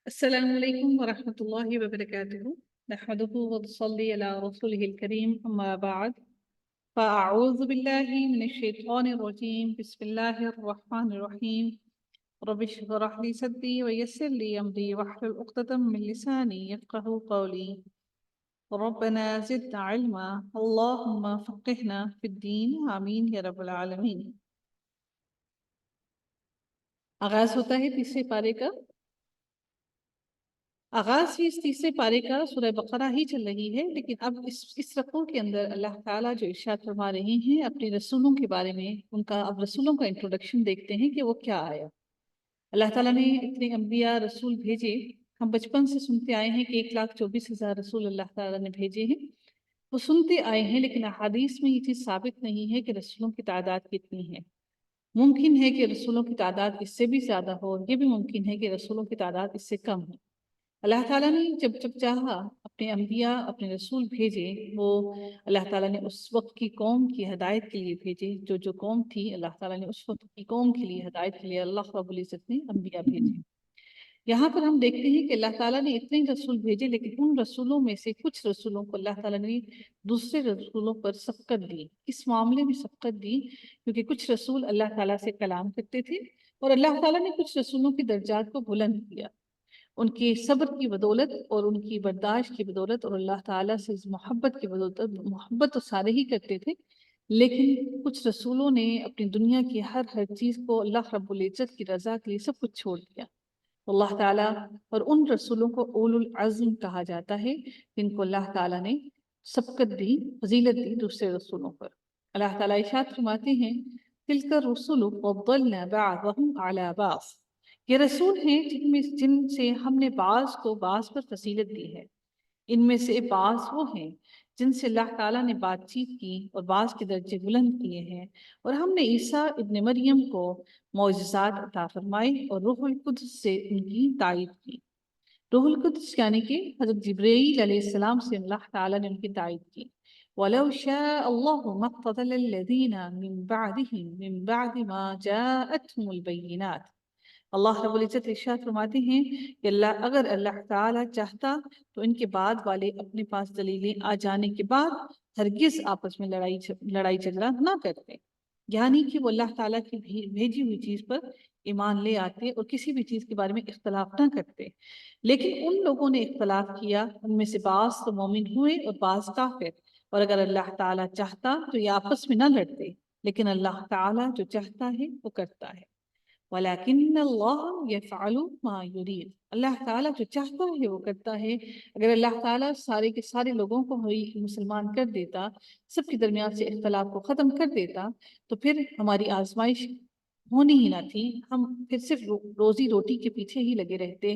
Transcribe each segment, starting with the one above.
السلام عليكم ورحمة الله وبركاته. نحمده ونصلي على رسوله الكريم أما بعد فأعوذ بالله من الشيطان الرجيم. بسم الله الرحمن الرحيم. رب اشرح لي صدري ويسر لي أمري واحلل عقدة من لساني يفقهوا قولي. ربنا زدنا علما اللهم فقهنا في الدين آمين یا رب العالمین. آغاز ہوتا ہے تیسرے پارے کا. آغاز بھی اس تیسرے پارے کا سورہ بقرہ ہی چل رہی ہے، لیکن اب اس رقوع کے اندر اللہ تعالیٰ جو ارشاد فرما رہے ہیں اپنے رسولوں کے بارے میں، اب رسولوں کا انٹروڈکشن دیکھتے ہیں کہ وہ کیا آیا. اللہ تعالیٰ نے اتنے انبیاء رسول بھیجے. ہم بچپن سے سنتے آئے ہیں کہ 1,24,000 رسول اللہ تعالیٰ نے بھیجے ہیں. وہ سنتے آئے ہیں، لیکن احادیث میں یہ چیز ثابت نہیں ہے کہ رسولوں کی تعداد کتنی ہے. ممکن ہے کہ رسولوں کی تعداد اس سے بھی زیادہ ہو، یہ بھی ممکن ہے کہ رسولوں کی تعداد اس سے کم ہو. اللہ تعالیٰ نے جب چاہا اپنے انبیاء اپنے رسول بھیجے. وہ اللہ تعالیٰ نے اس وقت کی قوم کی ہدایت کے لیے بھیجے. جو قوم تھی اللہ تعالیٰ نے اس وقت کی قوم کے لیے ہدایت کے لیے اللہ رب العزت نے انبیاء بھیجے. یہاں پر ہم دیکھتے ہیں کہ اللہ تعالیٰ نے اتنے رسول بھیجے، لیکن ان رسولوں میں سے کچھ رسولوں کو اللہ تعالیٰ نے دوسرے رسولوں پر سبقت دی. اس معاملے میں سبقت دی کیونکہ کچھ رسول اللہ تعالیٰ سے کلام کرتے تھے، اور اللہ تعالیٰ نے کچھ رسولوں کی درجات کو بلند کیا. ان کی صبر کی بدولت اور ان کی برداشت کی بدولت اور اللہ تعالیٰ سے محبت کی بدولت. محبت تو سارے ہی کرتے تھے، لیکن کچھ رسولوں نے اپنی دنیا کی ہر چیز کو اللہ رب العزت کی رضا کے لیے سب کچھ چھوڑ دیا. اللہ تعالیٰ اور ان رسولوں کو اولو العزم کہا جاتا ہے جن کو اللہ تعالیٰ نے سبقت دی، فضیلت دی دوسرے رسولوں پر. اللہ تعالیٰ ارشاد فرماتے ہیں تلک الرسل فضلنا بعضهم على بعض. یہ رسول ہیں جن سے ہم نے بعض کو بعض پر فضیلت دی ہے. ان میں سے بعض وہ ہیں جن سے اللہ تعالیٰ نے بات چیت کی اور بعض کے درجے بلند کیے ہیں. اور ہم نے عیسیٰ ابن مریم کو معجزات عطا فرمائے اور روح القدس سے ان کی تائید کی. روح القدس یعنی کہ حضرت جبرائیل علیہ السلام سے اللہ تعالیٰ نے ان کی تائید کی. وَلَوْ شَاءَ اللَّهُ مَا اقْتَتَلَ الَّذِينَ مِن بَعْدِهِم مِن بَعْدِ مَا جَاءَتْهُمُ الْبَيِّنَاتُ. اللہ رب العزت ارشاد فرماتے ہیں کہ اگر اللہ تعالیٰ چاہتا تو ان کے بعد والے اپنے پاس دلیلیں آ جانے کے بعد ہرگز آپس میں لڑائی جھگڑا نہ کرتے. یعنی کہ وہ اللہ تعالیٰ کی بھیجی ہوئی چیز پر ایمان لے آتے اور کسی بھی چیز کے بارے میں اختلاف نہ کرتے. لیکن ان لوگوں نے اختلاف کیا، ان میں سے بعض تو مومن ہوئے اور بعض کافر. اور اگر اللہ تعالیٰ چاہتا تو یہ آپس میں نہ لڑتے، لیکن اللہ تعالیٰ جو چاہتا ہے وہ کرتا ہے. وَلَكِنَّ اللَّهَ يَفْعَلُ مَا يُرِيدُ. اللہ تعالیٰ جو چاہتا ہے وہ کرتا ہے. اگر اللہ تعالیٰ سارے کے سارے لوگوں کو مسلمان کر دیتا، سب کے درمیان سے اختلاف کو ختم کر دیتا، تو پھر ہماری آزمائش ہونی ہی نہ تھی. ہم پھر صرف روزی روٹی کے پیچھے ہی لگے رہتے.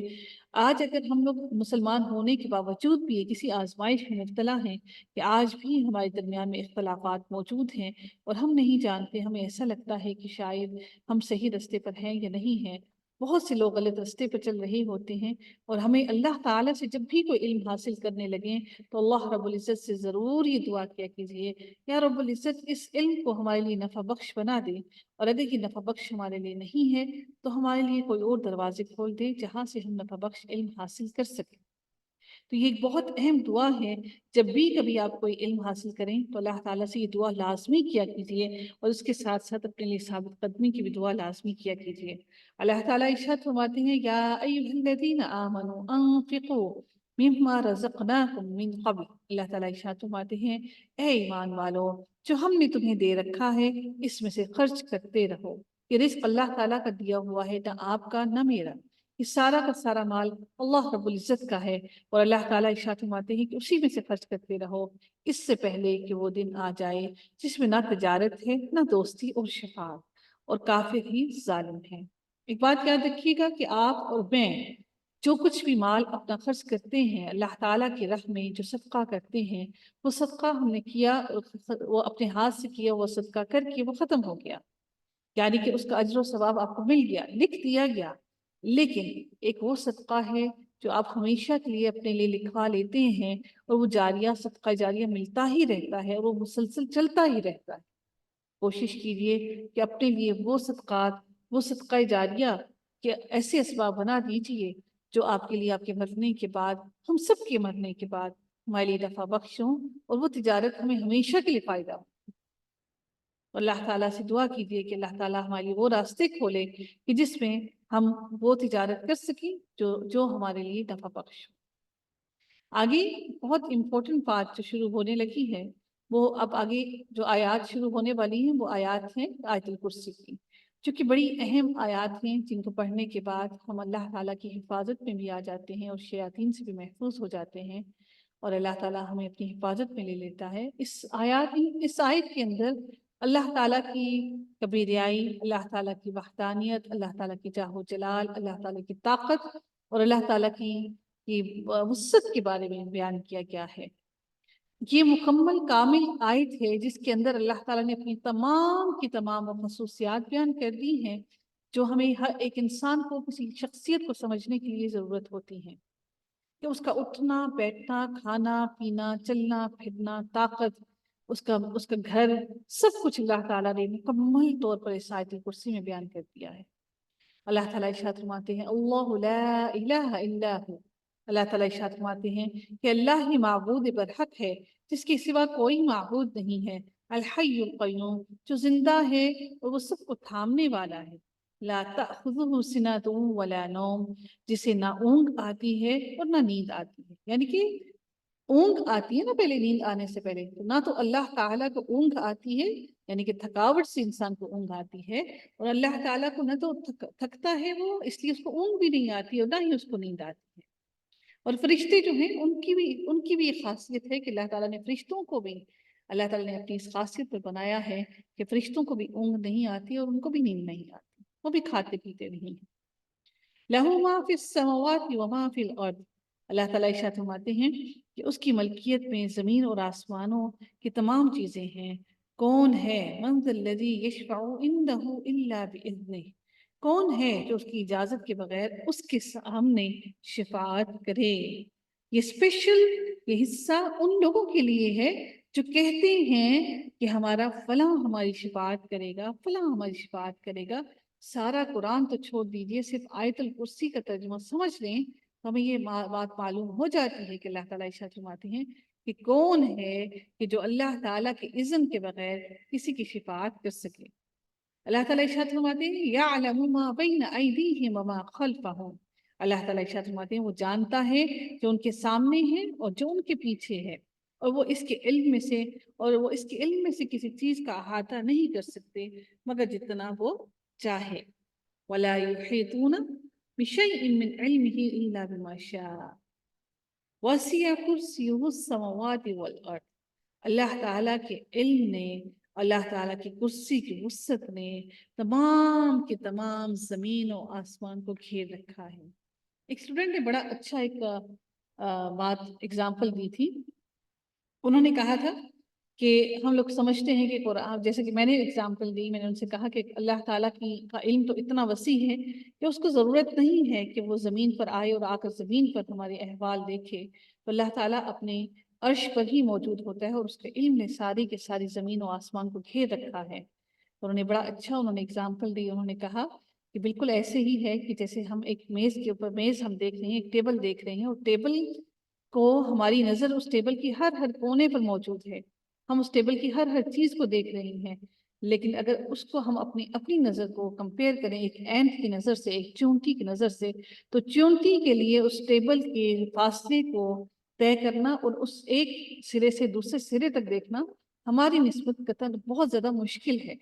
آج اگر ہم لوگ مسلمان ہونے کے باوجود بھی کسی آزمائش میں مبتلا ہیں کہ آج بھی ہمارے درمیان میں اختلافات موجود ہیں اور ہم نہیں جانتے، ہمیں ایسا لگتا ہے کہ شاید ہم صحیح رستے پر ہیں یا نہیں ہیں. بہت سے لوگ غلط رستے پر چل رہے ہوتے ہیں، اور ہمیں اللہ تعالیٰ سے جب بھی کوئی علم حاصل کرنے لگیں تو اللہ رب العزت سے ضرور یہ دعا کیا کیجئے، یا رب العزت اس علم کو ہمارے لیے نفع بخش بنا دے، اور اگر یہ نفع بخش ہمارے لیے نہیں ہے تو ہمارے لیے کوئی اور دروازے کھول دے جہاں سے ہم نفع بخش علم حاصل کر سکیں. تو یہ ایک بہت اہم دعا ہے. جب بھی کبھی آپ کوئی علم حاصل کریں تو اللہ تعالیٰ سے یہ دعا لازمی کیا کیجئے، اور اس کے ساتھ ساتھ اپنے لیے ثابت قدمی کی بھی دعا لازمی کیا کیجئے. اللہ تعالیٰ ارشاد فرماتے ہیں یا ایھا الذین آمنوا انفقوا مما رزقناکم من قبل. اللہ تعالیٰ ارشاد فرماتے ہیں اے ایمان والو، جو ہم نے تمہیں دے رکھا ہے اس میں سے خرچ کرتے رہو. یہ رزق اللہ تعالیٰ کا دیا ہوا ہے، نہ آپ کا نہ میرا. یہ سارا کا سارا مال اللہ رب العزت کا ہے، اور اللہ تعالیٰ ارشاد فرماتے ہیں کہ اسی میں سے خرچ کرتے رہو اس سے پہلے کہ وہ دن آ جائے جس میں نہ تجارت ہے نہ دوستی اور شفاعت، اور کافر ہی ظالم ہیں. ایک بات یاد رکھیے گا کہ آپ اور میں جو کچھ بھی مال اپنا خرچ کرتے ہیں اللہ تعالیٰ کی راہ میں، جو صدقہ کرتے ہیں، وہ صدقہ ہم نے کیا، وہ اپنے ہاتھ سے کیا، وہ صدقہ کر کے وہ ختم ہو گیا، یعنی کہ اس کا اجر و ثواب آپ کو مل گیا، لکھ دیا گیا. لیکن ایک وہ صدقہ ہے جو آپ ہمیشہ کے لیے اپنے لیے لکھوا لیتے ہیں، اور وہ جاریہ صدقہ جاریہ ملتا ہی رہتا ہے اور وہ مسلسل چلتا ہی رہتا ہے. کوشش کیجئے کہ اپنے لیے وہ صدقات، وہ صدقہ جاریہ کے ایسے اسباب بنا دیجئے جو آپ کے لیے آپ کے مرنے کے بعد، ہم سب کے مرنے کے بعد ہمارے لیے نفع بخش ہوں، اور وہ تجارت ہمیں ہمیشہ کے لیے فائدہ ہو۔ اللہ تعالیٰ سے دعا کیجیے کہ اللہ تعالیٰ ہمارے لیے وہ راستے کھولے کہ جس میں ہم وہ تجارت کر سکیں جو ہمارے لیے نفع بخش ہو۔ آگے بہت امپورٹنٹ بات جو شروع ہونے لگی ہے، وہ اب آگے جو آیات شروع ہونے والی ہیں وہ آیات ہیں آیت الکرسی کی، جو کہ بڑی اہم آیات ہیں، جن کو پڑھنے کے بعد ہم اللہ تعالیٰ کی حفاظت میں بھی آ جاتے ہیں اور شیاطین سے بھی محفوظ ہو جاتے ہیں، اور اللہ تعالیٰ ہمیں اپنی حفاظت میں لے لیتا ہے۔ اس آیت کے اندر اللہ تعالیٰ کی کبریائی، اللہ تعالیٰ کی وحدانیت، اللہ تعالیٰ کی جاہ و جلال، اللہ تعالیٰ کی طاقت اور اللہ تعالیٰ کی وسعت کے بارے میں بیان کیا گیا ہے۔ یہ مکمل کامل آیت ہے جس کے اندر اللہ تعالیٰ نے اپنی تمام کی تمام خصوصیات بیان کر دی ہیں، جو ہمیں ہر ایک انسان کو کسی شخصیت کو سمجھنے کے لیے ضرورت ہوتی ہیں، کہ اس کا اٹھنا بیٹھنا، کھانا پینا، چلنا پھرنا، طاقت، اس کا گھر، سب کچھ اللہ تعالیٰ نے مکمل طور پر اس آیت الکرسی میں بیان کر دیا ہے۔ اللہ تعالیٰ ارشاد فرماتے ہیں اللہ لا الہ الا ہو، اللہ تعالیٰ ارشاد فرماتے ہیں کہ اللہ ہی معبود برحق ہے، جس کے سوا کوئی معبود نہیں ہے، الحی القیوم، جو زندہ ہے اور وہ سب کو تھامنے والا ہے، لا تأخذہ سنۃ ولا نوم، جسے نہ اونگ آتی ہے اور نہ نیند آتی ہے۔ یعنی کہ اونگ آتی ہے نا پہلے نیند آنے سے پہلے، تو نہ تو اللہ تعالیٰ کو اونگ آتی ہے، یعنی کہ تھکاوٹ سے انسان کو اونگ آتی ہے، اور اللہ تعالیٰ کو نہ تو تھکتا ہے وہ، اس لیے اس کو اونگ بھی نہیں آتی اور نہ ہی اس کو نیند آتی ہے۔ اور فرشتے جو ہیں ان کی بھی ایک خاصیت ہے کہ اللہ تعالیٰ نے فرشتوں کو بھی، اللہ تعالیٰ نے اپنی اس خاصیت پر بنایا ہے کہ فرشتوں کو بھی اونگ نہیں آتی اور ان کو بھی نیند نہیں آتی، وہ بھی کھاتے پیتے نہیں ہیں۔ لَهُ مَا فِي السَّمَاوَاتِ وَمَا فِي الْأَرْضِ، اللہ تعالیٰ ارشاد فرماتے ہیں کہ اس کی ملکیت میں زمین اور آسمانوں کی تمام چیزیں ہیں۔ کون ہے مَنْ ذَا الَّذِي يَشْفَعُ عِنْدَهُ إِلَّا بِإِذْنِهِ، کون ہے جو اس کی اجازت کے بغیر اس کے سامنے شفاعت کرے۔ یہ اسپیشل، یہ حصہ ان لوگوں کے لیے ہے جو کہتے ہیں کہ ہمارا فلاں ہماری شفاعت کرے گا، فلاں ہماری شفاعت کرے گا۔ سارا قرآن تو چھوڑ دیجئے، صرف آیت الکرسی کا ترجمہ سمجھ لیں تو ہمیں یہ بات معلوم ہو جاتی ہے کہ اللہ تعالیٰ ارشاد فرماتے ہیں کہ کون ہے کہ جو اللہ تعالیٰ کے اذن کے بغیر کسی کی شفاعت کر سکے۔ اللہ تعالیٰ ارشاد فرماتے ہیں یعلم ما بین ایدیہم وما خلفہم، اللہ تعالیٰ ارشاد فرماتے ہیں وہ جانتا ہے جو ان کے سامنے ہے اور جو ان کے پیچھے ہے، اور وہ اس کے علم میں سے کسی چیز کا احاطہ نہیں کر سکتے مگر جتنا وہ چاہے۔ ولا یحیطون بشیء من علمہ الا بما شاء وسع کرسیہ السماوات والارض، اللہ تعالیٰ کے علم نے، اللہ تعالیٰ کی کرسی کی وسعت نے تمام کے تمام زمین و آسمان کو گھیر رکھا ہے۔ ایک اسٹوڈنٹ نے بڑا اچھا ایک بات ایگزامپل دی تھی، انہوں نے کہا تھا کہ ہم لوگ سمجھتے ہیں کہ قرآن، جیسے کہ میں نے ایگزامپل دی، میں نے ان سے کہا کہ اللہ تعالیٰ کا علم تو اتنا وسیع ہے کہ اس کو ضرورت نہیں ہے کہ وہ زمین پر آئے اور آ کر زمین پر ہمارے احوال دیکھے، تو اللہ تعالیٰ اپنے عرش پر ہی موجود ہوتا ہے اور اس کے علم نے ساری کے ساری زمین و آسمان کو گھیر رکھا ہے۔ انہوں نے بڑا اچھا ایگزامپل دی، انہوں نے کہا کہ بالکل ایسے ہی ہے کہ جیسے ہم ایک میز کے اوپر، میز ہم دیکھ رہے ہیں، ایک ٹیبل دیکھ رہے ہیں، اور ٹیبل کو ہماری نظر اس ٹیبل کی ہر کونے پر موجود ہے، ہم اس ٹیبل کی ہر چیز کو دیکھ رہے ہیں، لیکن اگر اس کو ہم اپنی نظر کو کمپیئر کریں ایک اینٹ کی نظر سے، ایک چونٹی کی نظر سے، تو چونٹی کے لیے اس ٹیبل کے فاصلے کو طے کرنا اور اس ایک سرے سے دوسرے سرے تک دیکھنا ہماری نسبت قطعاً بہت زیادہ مشکل ہے۔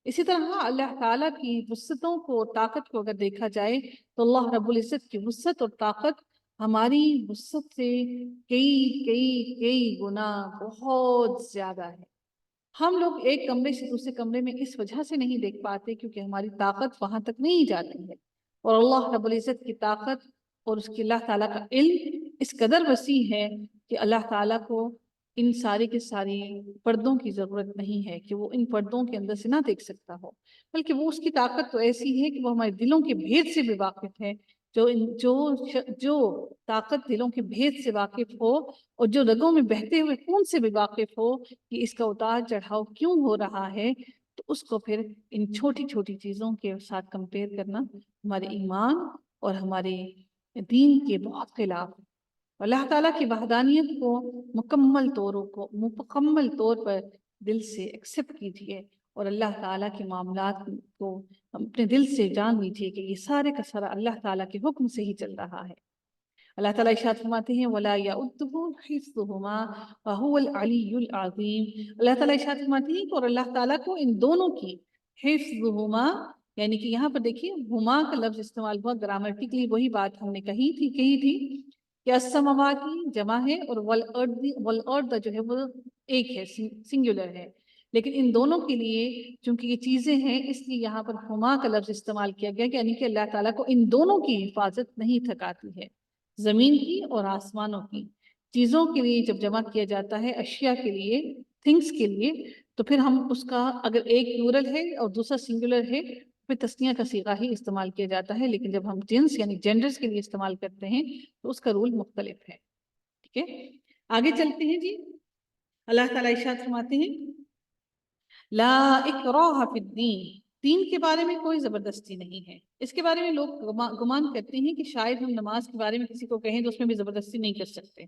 اسی طرح اللہ تعالیٰ کی وسعتوں کو، طاقت کو اگر دیکھا جائے تو اللہ رب العزت کی وسعت اور طاقت ہماری وسعت سے کئی گنا بہت زیادہ ہے۔ ہم لوگ ایک کمرے سے دوسرے کمرے میں اس وجہ سے نہیں دیکھ پاتے کیونکہ ہماری طاقت وہاں تک نہیں جاتی ہے، اور اللہ رب العزت کی طاقت اور اس کی اللہ تعالیٰ کا علم اس قدر وسیع ہے کہ اللہ تعالیٰ کو ان ساری کے ساری پردوں کی ضرورت نہیں ہے کہ وہ ان پردوں کے اندر سے نہ دیکھ سکتا ہو، بلکہ وہ اس کی طاقت تو ایسی ہے کہ وہ ہمارے دلوں کے بھید سے بھی واقف ہے۔ جو طاقت دلوں کے بھید سے واقف ہو اور جو رگوں میں بہتے ہوئے خون سے بھی واقف ہو کہ اس کا اتار چڑھاؤ کیوں ہو رہا ہے، تو اس کو پھر ان چھوٹی چھوٹی چیزوں کے ساتھ کمپیئر کرنا ہمارے ایمان اور ہمارے دین کے بہت خلاف ہے۔ اللہ تعالیٰ کی وحدانیت کو مکمل طور پر دل سے ایکسیپٹ کیجیے، اور اللہ تعالیٰ کے معاملات کو اپنے دل سے جان لیجیے کہ یہ سارے کا سارا اللہ تعالیٰ کے حکم سے ہی چل رہا ہے۔ اللہ تعالیٰ ارشاد فرماتے ہیں وَلَا يَؤُدُّهُ حِفْظُهُمَا وَهُوَ الْعَلِيُّ الْعَظِيمُ۔ اللہ تعالیٰ ارشاد فرماتے ہیں کہ اور اللہ تعالیٰ کو ان دونوں کی حفظہما، یعنی کہ یہاں پر دیکھیے ہما کا لفظ استعمال ہوا، گرامرٹیکلی وہی بات ہم نے کہی تھی کہ السماواتی جمع ہے اور والارض جو ہے وہ ایک ہے، سنگولر ہے، لیکن ان دونوں کے لیے چونکہ یہ چیزیں ہیں اس لیے یہاں پر ہما کا لفظ استعمال کیا گیا، یعنی کہ اللہ تعالیٰ کو ان دونوں کی حفاظت نہیں تھکاتی ہے، زمین کی اور آسمانوں کی۔ چیزوں کے لیے جب جمع کیا جاتا ہے، اشیاء کے لیے، تھنگس کے لیے، تو پھر ہم اس کا اگر ایک پلورل ہے اور دوسرا سنگولر ہے پھر تسنیہ کا صیغہ ہی استعمال کیا جاتا ہے، لیکن جب ہم جنس یعنی جینڈرز کے لیے استعمال کرتے ہیں تو اس کا رول مختلف ہے۔ ٹھیک ہے، آگے چلتے ہیں جی۔ اللہ تعالیٰ ارشاد فرماتے ہیں لا اکراہ فی الدین، دین کے بارے میں کوئی زبردستی نہیں ہے۔ اس کے بارے میں لوگ گمان کرتے ہیں کہ شاید ہم نماز کے بارے میں کسی کو کہیں تو اس میں بھی زبردستی نہیں کر سکتے۔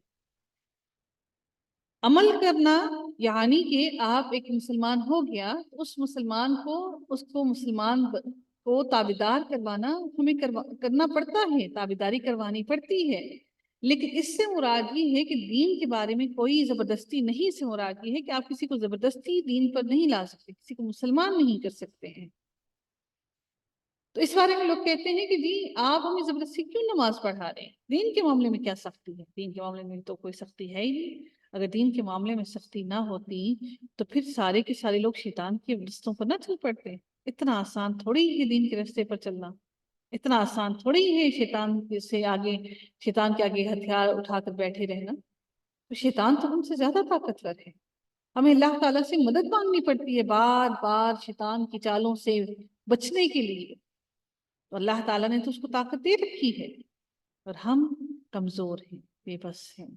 عمل کرنا یعنی کہ آپ ایک مسلمان ہو گیا تو اس مسلمان کو مسلمان کو تابعدار کروانا ہمیں کرنا پڑتا ہے، تابعداری کروانی پڑتی ہے، لیکن اس سے مراد یہ ہے کہ دین کے بارے میں کوئی زبردستی نہیں، سے مراد یہ ہے کہ آپ کسی کو زبردستی دین پر نہیں لا سکتے، کسی کو مسلمان نہیں کر سکتے ہیں۔ تو اس بارے میں لوگ کہتے ہیں کہ جی آپ ہمیں زبردستی کیوں نماز پڑھا رہے ہیں، دین کے معاملے میں کیا سختی ہے؟ دین کے معاملے میں تو کوئی سختی ہے ہی نہیں۔ اگر دین کے معاملے میں سختی نہ ہوتی تو پھر سارے کے سارے لوگ شیطان کے رستوں پر نہ چل پڑتے۔ اتنا آسان تھوڑی ہے دین کے رستے پر چلنا، اتنا آسان تھوڑی ہے شیطان کے آگے ہتھیار اٹھا کر بیٹھے رہنا۔ تو شیطان تو ہم سے زیادہ طاقتور ہے، ہمیں اللہ تعالیٰ سے مدد مانگنی پڑتی ہے بار بار شیطان کی چالوں سے بچنے کے لیے۔ تو اللہ تعالیٰ نے تو اس کو طاقت دے رکھی ہے، اور ہم کمزور ہیں، بے بس ہیں۔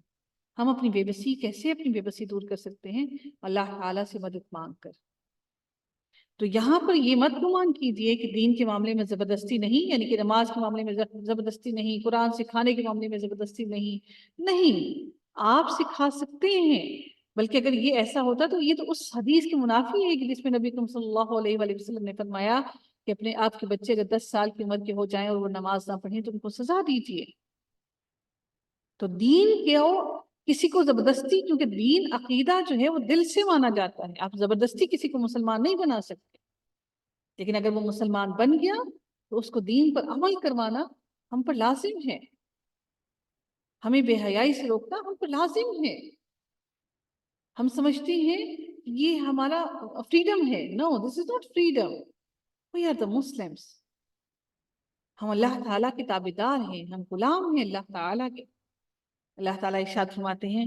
ہم اپنی بے بسی کیسے اپنی بے بسی دور کر سکتے ہیں؟ اللہ تعالیٰ سے مدد مانگ کر۔ تو یہاں پر یہ مت گمان کیجیے کہ دین کے معاملے میں زبردستی نہیں، یعنی کہ نماز کے معاملے میں زبردستی نہیں، قرآن سکھانے کے معاملے میں زبردستی نہیں، آپ سکھا سکتے ہیں۔ بلکہ اگر یہ ایسا ہوتا تو یہ تو اس حدیث کے منافی ہے کہ جس میں نبی اکرم صلی اللہ علیہ وآلہ وسلم نے فرمایا کہ اپنے آپ کے بچے اگر 10 سال کی عمر کے ہو جائیں اور وہ نماز نہ پڑھیں تو ان کو سزا دیجیے۔ تو دین کسی کو زبردستی، کیونکہ دین عقیدہ جو ہے وہ دل سے مانا جاتا ہے، آپ زبردستی کسی کو مسلمان نہیں بنا سکتے، لیکن اگر وہ مسلمان بن گیا تو اس کو دین پر عمل کروانا ہم پر لازم ہے، ہمیں بے حیائی سے روکنا ہم پر لازم ہے۔ ہم سمجھتے ہیں یہ ہمارا فریڈم ہے، no this is not freedom, we are the Muslims. ہم اللہ تعالیٰ کے تابعدار ہیں، ہم غلام ہیں اللہ تعالیٰ کے۔ اللہ تعالیٰ ارشاد فرماتے ہیں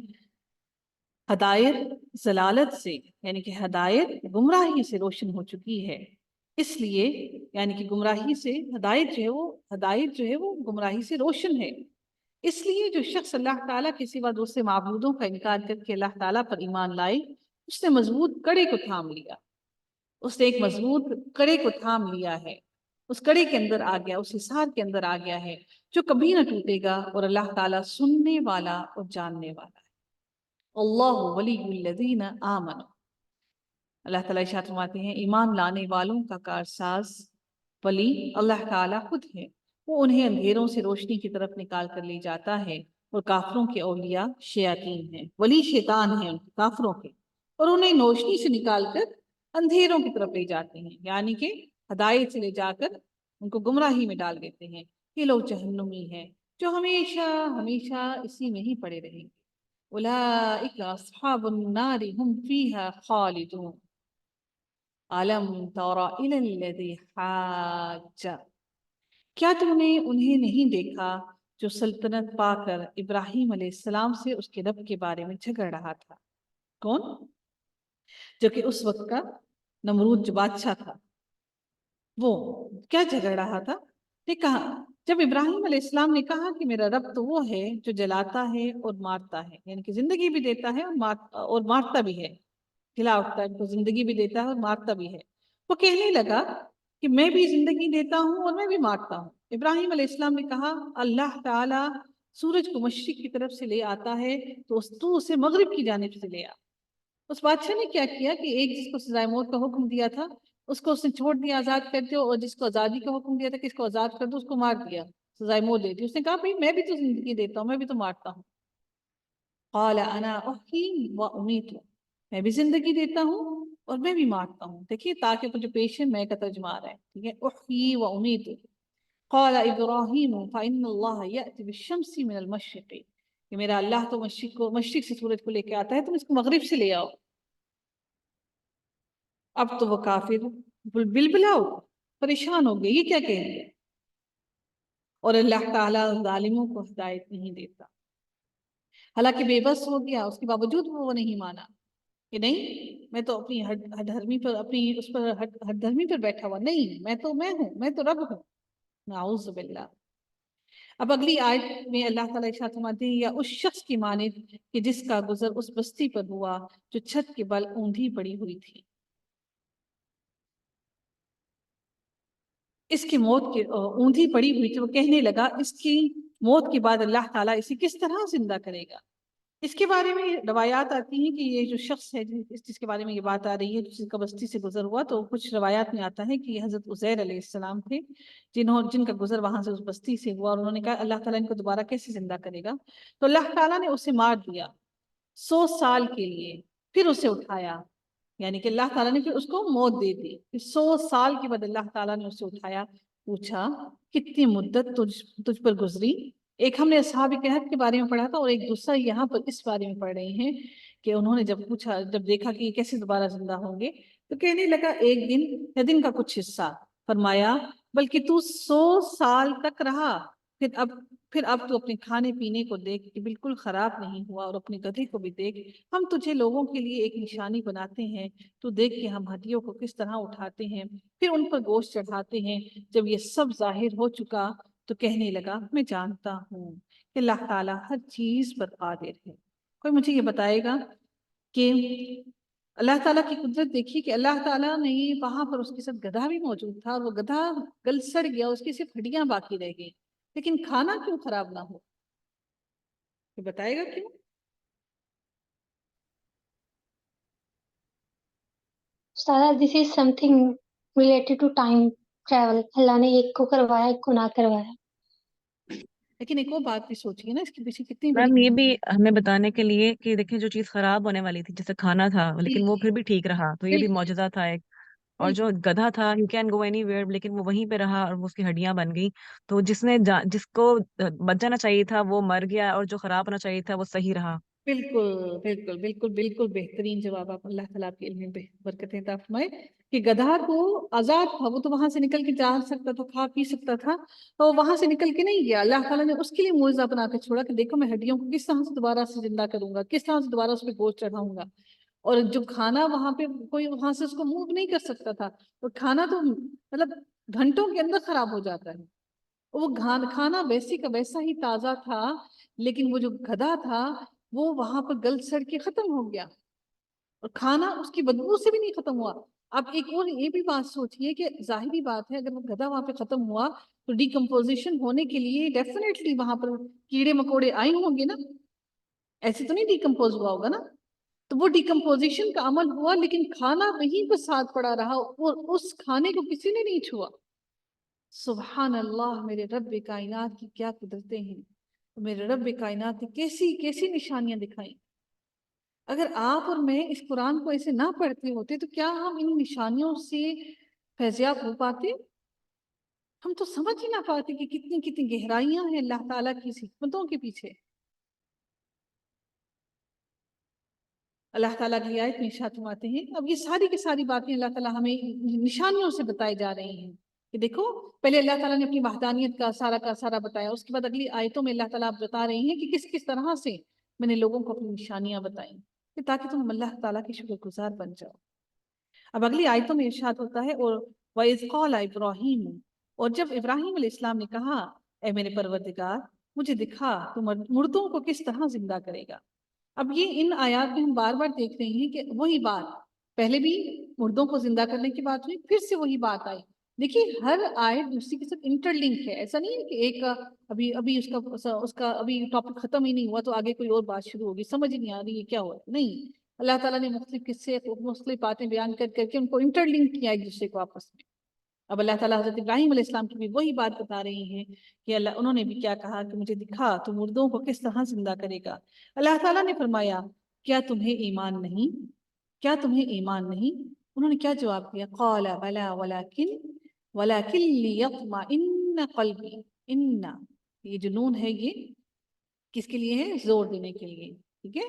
ہدایت ضلالت سے، یعنی کہ ہدایت گمراہی سے روشن ہو چکی ہے، اس لیے یعنی کہ گمراہی سے ہدایت جو ہے وہ گمراہی سے روشن ہے، اس لیے جو شخص اللہ تعالیٰ کے سوا دوسرے معبودوں کا انکار کر کے اللہ تعالیٰ پر ایمان لائے، اس نے مضبوط کڑے کو تھام لیا، اس نے ایک مضبوط کڑے کو تھام لیا ہے، اس کڑے کے اندر آ گیا، اس حصار کے اندر آ گیا ہے جو کبھی نہ ٹوٹے گا، اور اللہ تعالیٰ سننے والا اور جاننے والا ہے۔ اللہ ولی الذین آمنوا، اللہ تعالیٰ ارشاد فرماتے ہیں ایمان لانے والوں کا کارساز ولی اللہ تعالیٰ خود ہے، وہ انہیں اندھیروں سے روشنی کی طرف نکال کر لے جاتا ہے، اور کافروں کے اولیاء شیاطین ہیں، ولی شیطان ہیں ان کافروں کے، اور انہیں روشنی سے نکال کر اندھیروں کی طرف لے جاتے ہیں، یعنی کہ ہدایت سے لے جا کر ان کو گمراہی میں ڈال دیتے ہیں۔ یہ لوگ جہنمی ہیں جو ہمیشہ ہمیشہ اسی میں ہی پڑے رہیں گے۔ اولئک اصحاب النار هم فیها خالدون الم تر الی الذی حاج، کیا تم نے انہیں نہیں دیکھا جو سلطنت پا کر ابراہیم علیہ السلام سے اس کے رب کے بارے میں جھگڑ رہا تھا؟ کون؟ جو کہ اس وقت کا نمرود جو بادشاہ تھا، وہ کیا جھگڑ رہا تھا؟ نے کہا جب ابراہیم علیہ السلام نے کہا کہ میرا رب تو وہ ہے جو جلاتا ہے اور مارتا ہے، یعنی کہ زندگی بھی دیتا ہے اور مارتا بھی ہے، کھلا اٹھتا ہے، ان کو زندگی بھی دیتا ہے اور مارتا بھی ہے، وہ کہنے لگا کہ میں بھی زندگی دیتا ہوں اور میں بھی مارتا ہوں۔ ابراہیم علیہ السلام نے کہا اللہ تعالیٰ سورج کو مشرق کی طرف سے لے آتا ہے تو اسے مغرب کی جانب سے لے آ۔ اس بادشاہ نے کیا کیا کہ ایک جس کو سزائے موت کا حکم دیا تھا اس کو اس نے چھوڑ دیا آزاد کر دیا، اور جس کو آزادی کا حکم دیا تھا کہ اس کو آزاد کر دو اس کو مار دیا، سزائے موت دے دی۔ اس نے کہا بھئی میں بھی تو زندگی دیتا ہوں، میں بھی تو مارتا ہوں۔ قال انا احیی و امیت، میں بھی زندگی دیتا ہوں اور میں بھی مارتا ہوں۔ دیکھیے تاکہ جو پیش ہے میں کا ترجمہ آ رہا ہے، ٹھیک ہے، احیی و امیت۔ قال ابراہیم فإن اللہ یأتی بالشمس من المشرق، کہ میرا اللہ تو مشرق سے سورج کو لے کے آتا ہے، تم اس کو مغرب سے لے آؤ۔ اب تو وہ کافر بلبلاؤ پریشان ہو گئے، یہ کیا کہہ رہے ہیں، اور اللہ تعالیٰ ظالموں کو ہدایت نہیں دیتا۔ حالانکہ بے بس ہو گیا، اس کے باوجود وہ نہیں مانا کہ نہیں میں تو اپنی ہٹ دھرمی پر ہٹ دھرمی پر بیٹھا ہوا نہیں، میں ہوں، میں تو رب ہوں۔ نعوذ باللہ۔ اب اگلی آیت میں اللہ تعالیٰ ارشاد فرماتے ہیں یا اس شخص کی مانند کہ جس کا گزر اس بستی پر ہوا جو چھت کے بل اوندھی پڑی ہوئی تھی۔ اس کی موت کی اوندھی پڑی ہوئی تھی، وہ کہنے لگا اس کی موت کے بعد اللہ تعالیٰ اسے کس طرح زندہ کرے گا۔ اس کے بارے میں روایات آتی ہیں کہ یہ جو شخص ہے جس کے بارے میں یہ بات آ رہی ہے جس کا بستی سے گزر ہوا، تو کچھ روایات میں آتا ہے کہ یہ حضرت عزیر علیہ السلام تھے جن کا گزر وہاں سے اس بستی سے ہوا، اور انہوں نے کہا اللہ تعالیٰ ان کو دوبارہ کیسے زندہ کرے گا، تو اللہ تعالیٰ نے اسے مار دیا 100 سال کے لیے، پھر اسے اٹھایا، یعنی کہ اللہ تعالیٰ نے پھر اس کو موت دے دی۔ 100 سال کے بعد اللہ تعالیٰ نے اسے اٹھایا، پوچھا کتنی مدت تجھ پر گزری۔ ایک ہم نے اصحاب کہف کے بارے میں پڑھا تھا، اور ایک دوسرا یہاں پر اس بارے میں پڑھ رہے ہیں کہ انہوں نے جب دیکھا کہ یہ کیسے دوبارہ زندہ ہوں گے، تو کہنے لگا ایک دن یا دن کا کچھ حصہ۔ فرمایا بلکہ تو 100 سال تک رہا، پھر اب تو اپنے کھانے پینے کو دیکھ کہ بالکل خراب نہیں ہوا، اور اپنے گدھے کو بھی دیکھ، ہم تجھے لوگوں کے لیے ایک نشانی بناتے ہیں، تو دیکھ کہ ہم ہڈیوں کو کس طرح اٹھاتے ہیں، پھر ان پر گوشت چڑھاتے ہیں۔ جب یہ سب ظاہر ہو چکا تو کہنے لگا میں جانتا ہوں کہ اللہ تعالیٰ ہر چیز پر قادر ہے۔ کوئی مجھے یہ بتائے گا کہ اللہ تعالیٰ کی قدرت دیکھی کہ اللہ تعالیٰ نے وہاں پر اس کے ساتھ گدھا بھی موجود تھا، اور وہ گدھا گل سڑ گیا، اس کی صرف ہڈیاں باقی رہ گئی، لیکن کھانا کیوں خراب نہ ہو؟ یہ بتائے گا کیوں؟ This is something related to time travel. اللہ نے ایک کو کروایا ایک کو نہ کروایا۔ لیکن ایک وہ بات بھی سوچیے نا، اس کے پیچھے کتنی بڑی میم یہ بھی ہمیں بتانے کے لیے کہ دیکھیں جو چیز خراب ہونے والی تھی جیسے کھانا تھا، لیکن وہ پھر بھی ٹھیک رہا، تو یہ بھی معجزہ تھا ایک۔ اور جو گدھا تھا you can go any where, لیکن وہ وہیں پہ رہا اور اس کی ہڈیاں بن گئی۔ تو جس کو بچ جانا چاہیے تھا وہ مر گیا، اور جو خراب ہونا چاہیے تھا وہ صحیح رہا۔ بالکل بالکل بالکل بالکل بہترین جواب آپ، اللہ تعالیٰ آپ کے علم میں برکتیں عطا فرمائے کہ گدھا تو آزاد تھا، وہ تو وہاں سے نکل کے جا سکتا تھا، کھا پی سکتا تھا، تو وہاں سے نکل کے نہیں گیا۔ اللہ تعالیٰ نے اس کے لیے معجزہ بنا کے چھوڑا کہ دیکھو میں ہڈیوں کو کس طرح سے دوبارہ سے زندہ کروں گا، کس طرح سے دوبارہ اس پہ گوشت چڑھاؤں گا۔ اور جو کھانا وہاں پہ کوئی وہاں سے اس کو موو نہیں کر سکتا تھا، اور کھانا تو مطلب گھنٹوں کے اندر خراب ہو جاتا ہے۔ وہ کھانا ویسی کا ویسا ہی تازہ تھا، لیکن وہ جو گدھا تھا وہ وہاں پر گل سڑ کے ختم ہو گیا، اور کھانا اس کی بدبو سے بھی نہیں ختم ہوا۔ اب ایک اور یہ بھی بات سوچئے کہ ظاہری بات ہے اگر وہ گدھا وہاں پہ ختم ہوا تو ڈیکمپوزیشن ہونے کے لیے ڈیفینیٹلی وہاں پر کیڑے مکوڑے آئے ہوں گے نا، ایسے تو نہیں ڈیکمپوز ہوا ہوگا نا۔ تو وہ ڈیکمپوزیشن کا عمل ہوا، لیکن کھانا وہیں پر ساتھ پڑا رہا، اور اس کھانے کو کسی نے نہیں چھوا۔ سبحان اللہ، میرے رب کائنات کی کیا قدرتیں ہیں، میرے رب کائنات نے کیسی کیسی نشانیاں دکھائیں۔ اگر آپ اور میں اس قرآن کو ایسے نہ پڑھتے ہوتے تو کیا ہم ان نشانیوں سے فیضیاب ہو پاتے؟ ہم تو سمجھ ہی نہ پاتے کہ کتنی کتنی گہرائیاں ہیں اللہ تعالیٰ کی حکمتوں کے پیچھے۔ اللہ تعالیٰ کی آیت میں ارشاد فرماتے ہیں، اب یہ ساری کی ساری باتیں اللہ تعالیٰ ہمیں نشانیوں سے بتائے جا رہے ہیں کہ دیکھو پہلے اللہ تعالیٰ نے اپنی وحدانیت کا سارا بتایا، اس کے بعد اگلی آیتوں میں اللہ تعالیٰ بتا رہے ہیں کہ کس کس طرح سے میں نے لوگوں کو اپنی نشانیاں بتائیں تاکہ تم اللہ تعالیٰ کی شکر گزار بن جاؤ۔ اب اگلی آیتوں میں ارشاد ہوتا ہے اور وَإِذْ قَالَ إِبْرَاهِيمُ، اور جب ابراہیم علیہ السلام نے کہا اے میرے پروردگار مجھے دکھا تو مردوں کو کس طرح زندہ کرے گا۔ اب یہ ان آیات میں ہم بار بار دیکھ رہے ہیں کہ وہی بات پہلے بھی مردوں کو زندہ کرنے کی بات ہوئی، پھر سے وہی بات آئی دیکھیے ہر آیت دوسری کے ساتھ انٹر لنک ہے، ایسا نہیں ہے کہ ایک ابھی اس کا ابھی ٹاپک ختم ہی نہیں ہوا تو آگے کوئی اور بات شروع ہوگی، سمجھ ہی نہیں آ رہی ہے کیا ہوا ہے، نہیں، اللہ تعالیٰ نے مختلف قصے مختلف باتیں بیان کر کر کے ان کو انٹر لنک کیا ایک دوسرے کو آپس میں۔ اب اللہ تعالیٰ حضرت ابراہیم علیہ السلام کی بھی وہی بات بتا رہی ہیں کہ انہوں نے بھی کیا کہا کہ مجھے دکھا تو مردوں کو کس طرح زندہ کرے گا۔ اللہ تعالیٰ نے فرمایا کیا تمہیں ایمان نہیں، کیا تمہیں ایمان نہیں؟ انہوں نے کیا جواب دیا؟ قال بلا ولکن لیطمئن قلبی، ان یہ جنون ہے یہ کس کے لیے ہے؟ زور دینے کے لیے، ٹھیک ہے؟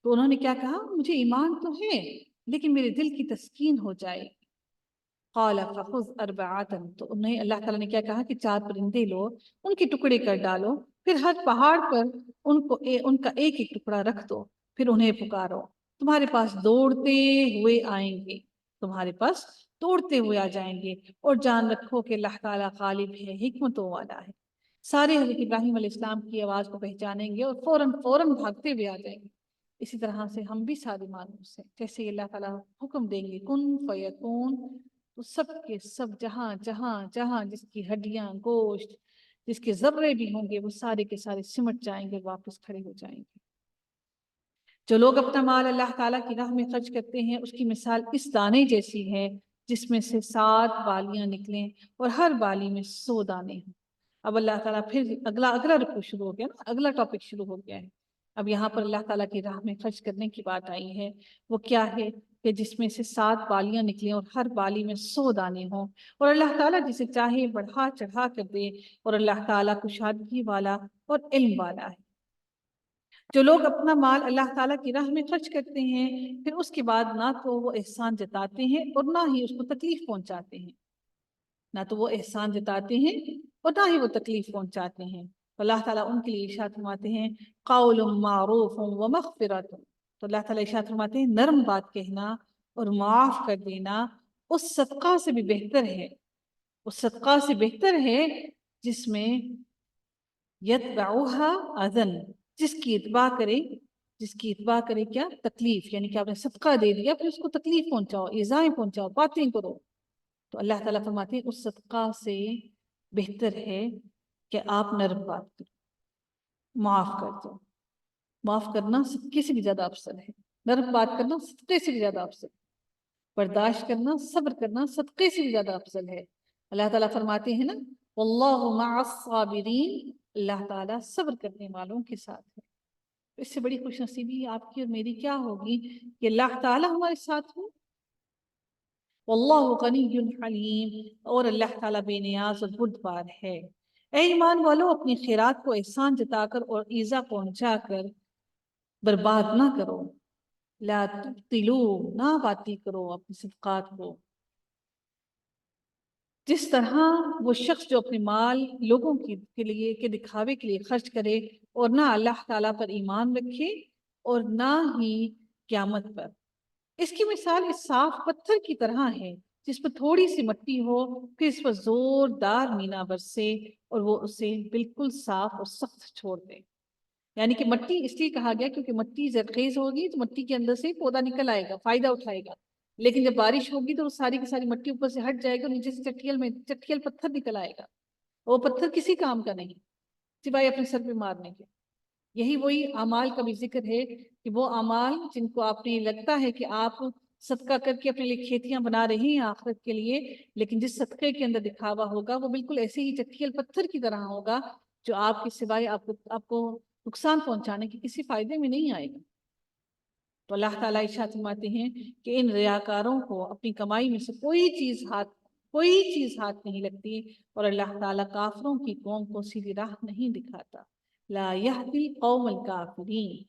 تو انہوں نے کیا کہا؟ مجھے ایمان تو ہے لیکن میرے دل کی تسکین ہو جائے۔ قال فخذ اربعۃ، تو انہیں اللہ تعالیٰ نے کیا کہا کہ 4 پرندے لو، ان کے ٹکڑے کر ڈالو، پھر ہر پہاڑ پر ان کا ایک ایک ٹکڑا رکھ دو، پھر انہیں پکارو، تمہارے پاس دوڑتے ہوئے آئیں گے، تمہارے پاس دوڑتے ہوئے آ جائیں گے، اور جان رکھو کہ اللہ تعالیٰ غالب ہے، حکمتوں والا ہے۔ سارے حضرت ابراہیم علیہ السلام کی آواز کو پہچانیں گے اور فوراً بھاگتے ہوئے آ جائیں گے۔ اسی طرح سے ہم بھی سارے مانوس ہیں، جیسے اللہ تعالیٰ حکم دیں گے کن فیکون، تو سب کے سب جہاں جس کی ہڈیاں گوشت جس کے ذرے بھی ہوں گے وہ سارے کے سارے سمٹ جائیں گے، واپس کھڑے ہو جائیں گے۔ جو لوگ اپنا مال اللہ تعالیٰ کی راہ میں خرچ کرتے ہیں اس کی مثال اس دانے جیسی ہے جس میں سے 7 بالیاں نکلیں اور ہر بالی میں 100 دانے ہوں۔ اب اللہ تعالیٰ پھر اگلا رکوع شروع ہو گیا نا، اگلا ٹاپک شروع ہو گیا ہے۔ اب یہاں پر اللہ تعالیٰ کی راہ میں خرچ کرنے کی بات آئی ہے، وہ کیا ہے کہ جس میں سے 7 بالیاں نکلیں اور ہر بالی میں 100 دانے ہوں، اور اللہ تعالیٰ جسے چاہے بڑھا چڑھا کر دے، اور اللہ تعالیٰ کشادگی والا اور علم والا ہے۔ جو لوگ اپنا مال اللہ تعالیٰ کی راہ میں خرچ کرتے ہیں پھر اس کے بعد نہ تو وہ احسان جتاتے ہیں اور نہ ہی اس کو تکلیف پہنچاتے ہیں، نہ تو وہ احسان جتاتے ہیں اور نہ ہی وہ تکلیف پہنچاتے ہیں، اللہ تعالیٰ ان کے لیے ارشاد فرماتے ہیں قول معروف و مغفرت، تو اللہ تعالیٰ ارشاد فرماتے ہیں نرم بات کہنا اور معاف کر دینا اس صدقہ سے بھی بہتر ہے، اس صدقہ سے بہتر ہے جس میں یتبعوها اذن، جس کی اتباع کرے کیا؟ تکلیف، یعنی کہ آپ نے صدقہ دے دیا پھر اس کو تکلیف پہنچاؤ، ایذائیں پہنچاؤ، باتیں کرو، تو اللہ تعالیٰ فرماتے ہیں اس صدقہ سے بہتر ہے کہ آپ نرم بات کرو، معاف کر دو۔ معاف کرنا صدقے سے بھی زیادہ افضل ہے، نرم بات کرنا صدقے سے بھی زیادہ افضل ہے، برداشت کرنا صبر کرنا صدقے سے بھی زیادہ افضل ہے۔ اللہ تعالیٰ فرماتے ہیں نا واللہ مع الصابرین، اللہ تعالیٰ صبر کرنے والوں کے ساتھ ہے۔ اس سے بڑی خوش نصیبی آپ کی اور میری کیا ہوگی کہ اللہ تعالیٰ ہمارے ساتھ ہو۔ واللہ غنی حلیم، اور اللہ تعالیٰ بے نیاز اور بردبار ہے۔ اے ایمان والو اپنی خیرات کو احسان جتا کر اور ایذا پہنچا کر برباد نہ کرو، لا تبطلو، نہ باطل کرو اپنے صدقات کو۔ جس طرح وہ شخص جو اپنے مال لوگوں کے لیے کے دکھاوے کے لیے خرچ کرے اور نہ اللہ تعالیٰ پر ایمان رکھے اور نہ ہی قیامت پر، اس کی مثال اس صاف پتھر کی طرح ہے جس پر تھوڑی سی مٹی ہو، پھر اس پر زوردار مینا برسے اور وہ اسے بالکل صاف اور سخت چھوڑ دے۔ یعنی کہ مٹی اس لیے کہا گیا کیونکہ مٹی زرخیز ہوگی تو مٹی کے اندر سے پودا نکل آئے گا، فائدہ اٹھائے گا، لیکن جب بارش ہوگی تو وہ ساری کی ساری مٹی اوپر سے ہٹ جائے گا، نیچے سے چٹکیل پتھر نکل آئے گا، وہ پتھر کسی کام کا نہیں سوائے اپنے سر پہ مارنے کے۔ یہی وہی اعمال کا بھی ذکر ہے کہ وہ اعمال جن کو آپ نے لگتا ہے کہ آپ صدقہ کر کے اپنے لیے کھیتیاں بنا رہے ہیں آخرت کے لیے، لیکن جس صدقے کے اندر دکھاوا ہوگا وہ بالکل ایسے ہی چٹکیل پتھر کی طرح ہوگا جو آپ کے سوائے آپ کو نقصان پہنچانے کے کسی فائدے میں نہیں آئے گا۔ تو اللہ تعالیٰ ارشاد فرماتے ہیں کہ ان ریاکاروں کو اپنی کمائی میں سے کوئی چیز ہاتھ نہیں لگتی، اور اللہ تعالیٰ کافروں کی قوم کو سیدھی راہ نہیں دکھاتا۔ لا یہدی القوم الکافرین،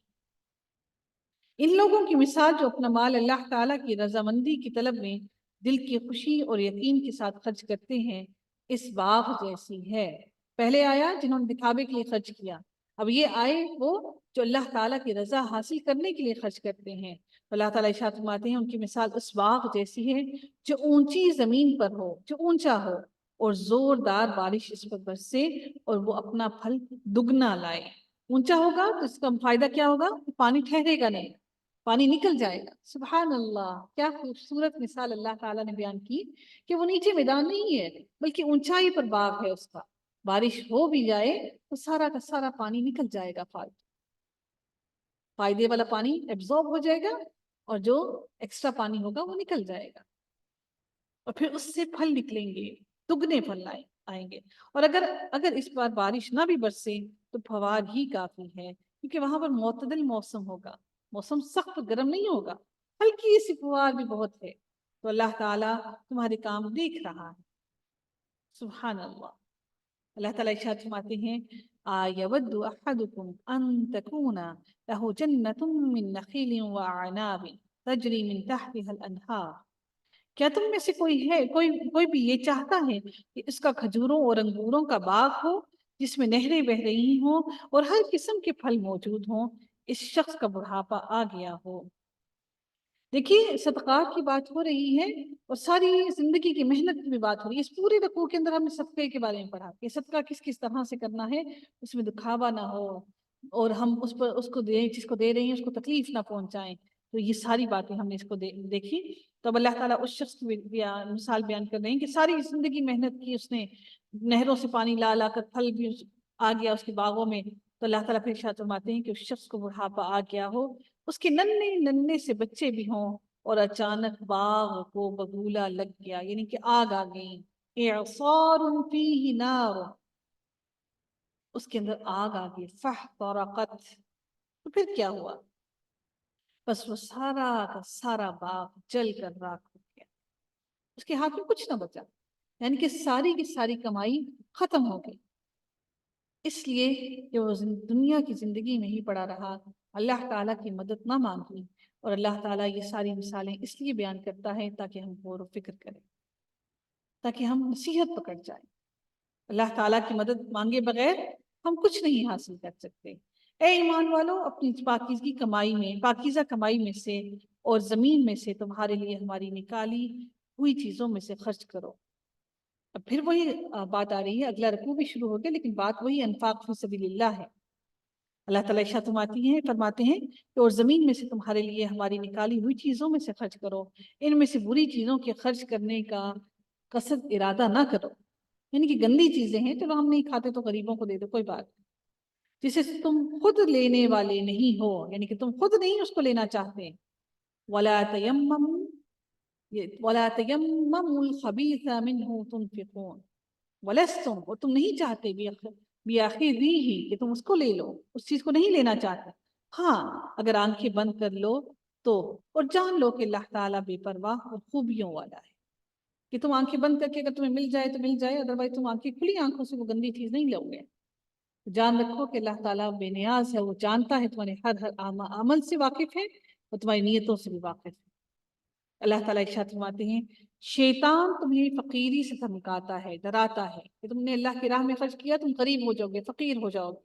ان لوگوں کی مثال جو اپنا مال اللہ تعالیٰ کی رضامندی کی طلب میں دل کی خوشی اور یقین کے ساتھ خرچ کرتے ہیں اس باغ جیسی ہے۔ پہلے آیا جنہوں نے دکھاوے کے لیے خرچ کیا، اب یہ آئے وہ جو اللہ تعالیٰ کی رضا حاصل کرنے کے لیے خرچ کرتے ہیں۔ اللہ تعالیٰ ارشاد فرماتے ہیں ان کی مثال اس باغ جیسی ہے جو اونچی زمین پر ہو، جو اونچا ہو اور زوردار بارش اس پر برسے اور وہ اپنا پھل دگنا لائے۔ اونچا ہوگا تو اس کا فائدہ کیا ہوگا؟ پانی ٹھہرے گا نہیں، پانی نکل جائے گا. سبحان اللہ، کیا خوبصورت مثال اللہ تعالیٰ نے بیان کی کہ وہ نیچے میدان نہیں ہے بلکہ اونچائی پر باغ ہے اس کا. بارش ہو بھی جائے تو سارا کا سارا پانی نکل جائے گا، فائدے والا پانی ایبزارب ہو جائے گا اور جو ایکسٹرا پانی ہوگا وہ نکل جائے گا، اور پھر اس سے پھل نکلیں گے، دگنے پھل آئیں گے. اور اگر اس بار بارش نہ بھی برسے تو فوار ہی کافی ہے، کیونکہ وہاں پر معتدل موسم ہوگا، موسم سخت گرم نہیں ہوگا، ہلکی سی فوار بھی بہت ہے. تو اللہ تعالیٰ تمہارے کام دیکھ رہا ہے. سبحان اللہ. اللہ تعالیٰ ارشاد فرماتے ہیں یود احدکم ان تکون له جنۃ من نخیل واعناب تجری من تحتها الانہار. کیا تم میں سے کوئی بھی یہ چاہتا ہے کہ اس کا کھجوروں اور انگوروں کا باغ ہو جس میں نہریں بہ رہی ہوں اور ہر قسم کے پھل موجود ہوں، اس شخص کا بڑھاپا آ گیا ہو. دیکھیے صدقات کی بات ہو رہی ہے اور ساری زندگی کی محنت کی بھی بات ہو رہی ہے. اس پورے رکوع کے اندر ہم نے صدقے کے بارے میں پڑھا کہ صدقہ کس کس طرح سے کرنا ہے، اس میں دکھاوا نہ ہو اور ہم اس کو دیں، جس کو دے رہے ہیں اس کو تکلیف نہ پہنچائیں. تو یہ ساری باتیں ہم نے اس کو دیکھی. تو اب اللہ تعالیٰ اس شخص کی مثال بیان کر رہے ہیں کہ ساری زندگی محنت کی، اس نے نہروں سے پانی لا کر پھل بھی آ گیا اس کے باغوں میں. تو اللہ تعالیٰ پھر ارشاد فرماتے ہیں کہ اس شخص کو بڑھاپا آ گیا ہو، اس کے ننھے سے بچے بھی ہوں اور اچانک باغ کو بگولا لگ گیا، یعنی کہ آگ آ گئی. اعصار فیہ نار، اس کے اندر آگ آ گئی. فاحترقت، تو پھر کیا ہوا؟ بس وہ سارا کا سارا باغ جل کر راکھ ہو گیا، اس کے ہاتھ میں کچھ نہ بچا، یعنی کہ ساری کی ساری کمائی ختم ہو گئی. اس لیے کہ وہ دنیا کی زندگی میں ہی پڑا رہا، اللہ تعالیٰ کی مدد نہ مانگی. اور اللہ تعالیٰ یہ ساری مثالیں اس لیے بیان کرتا ہے تاکہ ہم غور و فکر کریں، تاکہ ہم نصیحت پکڑ جائیں. اللہ تعالیٰ کی مدد مانگے بغیر ہم کچھ نہیں حاصل کر سکتے. اے ایمان والو، اپنی پاکیزہ کمائی میں سے اور زمین میں سے تمہارے لیے ہماری نکالی ہوئی چیزوں میں سے خرچ کرو. اب پھر وہی بات آ رہی ہے، اگلا رکوع بھی شروع ہو گیا لیکن بات وہی انفاق فی سبیل اللہ ہے. اللہ تعالیٰ ارشاد فرماتے ہیں کہ اور زمین میں سے تمہارے لیے ہماری نکالی ہوئی چیزوں میں سے خرچ کرو، ان میں سے بری چیزوں کے خرچ کرنے کا قصد ارادہ نہ کرو. یعنی کہ گندی چیزیں ہیں، چلو ہم نہیں کھاتے تو غریبوں کو دے دو، کوئی بات، جسے تم خود لینے والے نہیں ہو، یعنی کہ تم خود نہیں اس کو لینا چاہتے. وَلَا تَيَمَّمُوا الْخَبِيثَ مِنْهُ تُنْفِقُونَ وَلَسْتُمْ، اور تم نہیں چاہتے بِآخِذِيهِ کہ تم اس کو لے لو، اس چیز کو نہیں لینا چاہتے. ہاں اگر آنکھیں بند کر لو تو، اور جان لو کہ اللہ تعالیٰ بے پرواہ اور خوبیوں والا ہے. کہ تم آنکھیں بند کر کے اگر تمہیں مل جائے تو مل جائے، ادروائز تم آنکھیں کھلی آنکھوں سے وہ گندی چیز نہیں لو گے. جان رکھو کہ اللہ تعالیٰ بے نیاز ہے، وہ جانتا ہے تمہارے ہر عمل سے واقف ہے اور تمہاری نیتوں سے بھی واقف ہے. اللہ تعالیٰ ارشاد فرماتے ہیں شیطان تمہیں فقیری سے دھمکاتا ہے، ڈراتا ہے کہ تم نے اللہ کی راہ میں خرچ کیا تم غریب ہو جاؤ گے، فقیر ہو جاؤ گے،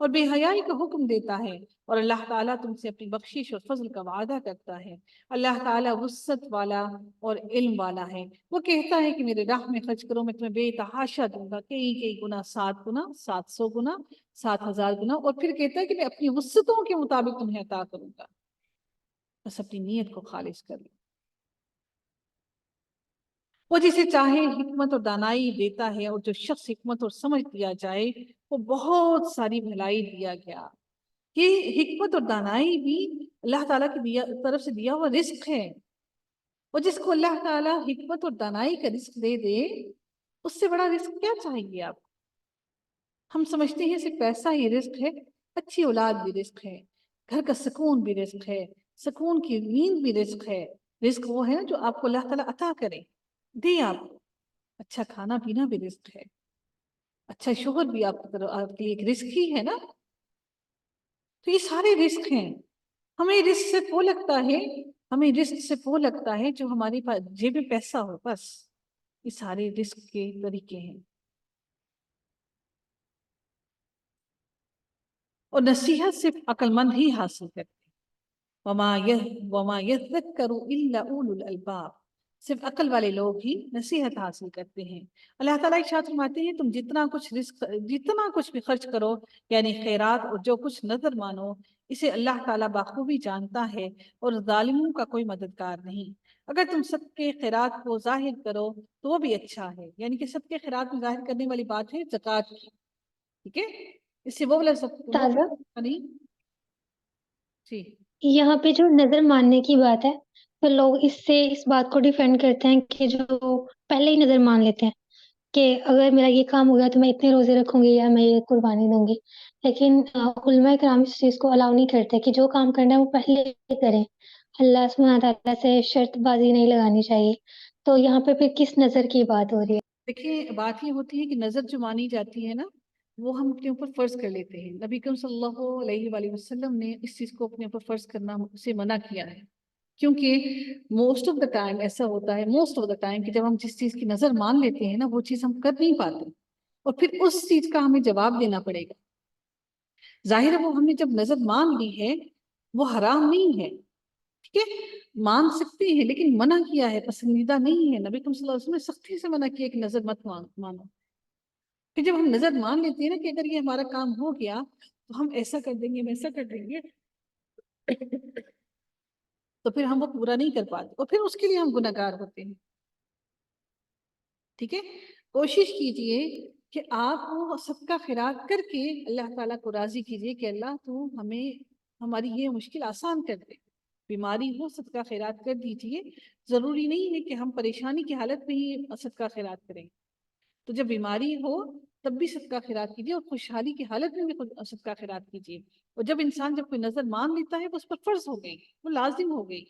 اور بے حیائی کا حکم دیتا ہے. اور اللہ تعالیٰ تم سے اپنی بخشش اور فضل کا وعدہ کرتا ہے. اللہ تعالیٰ وسعت والا اور علم والا ہے. وہ کہتا ہے کہ میرے راہ میں خرچ کرو، میں تمہیں بے تحاشا دوں گا، کئی گنا، 7 گنا، 700 گنا، 7000 گنا. اور پھر کہتا ہے کہ میں اپنی وسعتوں کے مطابق تمہیں عطا کروں گا، بس اپنی نیت کو خالص کر لو. وہ جسے چاہے حکمت اور دانائی دیتا ہے، اور جو شخص حکمت اور سمجھ دیا جائے وہ بہت ساری بھلائی دیا گیا. یہ حکمت اور دانائی بھی اللہ تعالیٰ کی طرف سے دیا ہوا رزق ہے. اور جس کو اللہ تعالیٰ حکمت اور دانائی کا رزق دے دے، اس سے بڑا رزق کیا چاہیے آپ؟ ہم سمجھتے ہیں صرف پیسہ ہی رزق ہے، اچھی اولاد بھی رزق ہے، گھر کا سکون بھی رزق ہے، سکون کی نیند بھی رزق ہے. رزق وہ ہے جو آپ کو اللہ تعالیٰ عطا کرے، دے آپ کو. اچھا کھانا پینا بھی رزق ہے، اچھا شوہر بھی آپ کے لیے ایک رزق ہی ہے نا. تو یہ سارے رزق ہیں. ہمیں رزق سے وہ لگتا ہے جو ہماری جیب میں پیسہ ہو، بس. یہ سارے رزق کے طریقے ہیں. اور نصیحت صرف عقل مند ہی حاصل کرتے. وَمَا يَذَّكَّرُ إِلَّا أُولُو الْأَلْبَابِ. صرف عقل والے لوگ ہی نصیحت حاصل کرتے ہیں۔ اللہ تعالیٰ ارشاد فرماتے ہیں تم جتنا کچھ بھی خرچ کرو، یعنی خیرات اور جو کچھ نظر مانو، اسے اللہ تعالیٰ بخوبی جانتا ہے اور ظالموں کا کوئی مددگار نہیں۔ اگر تم صدقے خیرات کو ظاہر کرو تو وہ بھی اچھا ہے، یعنی کہ صدقے خیرات میں ظاہر کرنے والی بات ہے زکوٰۃ کی، ٹھیک ہے؟ اس سے وہ تازہ نہیں جی یہاں پہ جو نظر ماننے کی بات ہے، تو لوگ اس بات کو ڈیفینڈ کرتے ہیں کہ جو پہلے ہی نظر مان لیتے ہیں کہ اگر میرا یہ کام ہو گیا تو میں اتنے روزے رکھوں گی یا میں یہ قربانی دوں گی، لیکن علماء کرام اس چیز کو الاؤ نہیں کرتے کہ جو کام کرنا ہے وہ پہلے کریں۔ اللہ سبحانہ تعالیٰ سے شرط بازی نہیں لگانی چاہیے۔ تو یہاں پہ پھر کس نظر کی بات ہو رہی ہے؟ دیکھیے، بات یہ ہوتی ہے کہ نظر جو مانی جاتی ہے نا، وہ ہم اپنے اوپر فرض کر لیتے ہیں۔ نبی کریم صلی اللہ علیہ وآلہ وسلم نے اس چیز کو اپنے اوپر فرض کرنا سے منع کیا ہے، کیونکہ موسٹ آف دا ٹائم ایسا ہوتا ہے، کہ جب ہم جس چیز کی نظر مان لیتے ہیں نا، وہ چیز ہم کر نہیں پاتے اور پھر اس چیز کا ہمیں جواب دینا پڑے گا۔ ظاہر ہے وہ ہم نے جب نظر مان لی ہے وہ حرام نہیں ہے، ٹھیک ہے، مان سکتے ہیں، لیکن منع کیا ہے، پسندیدہ نہیں ہے۔ نبی کریم صلی اللہ علیہ وسلم نے سختی سے منع کیا کہ نظر مت مانو۔ پھر جب ہم نظر مان لیتے ہیں نا کہ اگر یہ ہمارا کام ہو گیا تو ہم ایسا کر دیں گے، ویسا کر دیں گے، تو پھر ہم وہ پورا نہیں کر پاتے اور پھر اس کے لیے ہم گناہگار ہوتے ہیں، ٹھیک ہے۔ کوشش کیجئے کہ آپ وہ صدقہ خیرات کر کے اللہ تعالیٰ کو راضی کیجئے کہ اللہ تو ہمیں ہماری یہ مشکل آسان کر دے۔ بیماری ہو صدقہ خیرات کر دیجئے، ضروری نہیں ہے کہ ہم پریشانی کی حالت میں ہی صدقہ خیرات کریں، تو جب بیماری ہو تب بھی صدقہ خیرات کیجئے اور خوشحالی کی حالت میں بھی صدقہ خیرات کیجئے۔ اور جب انسان کوئی نظر مان لیتا ہے وہ اس پر فرض ہو گئی، وہ لازم ہو گئی،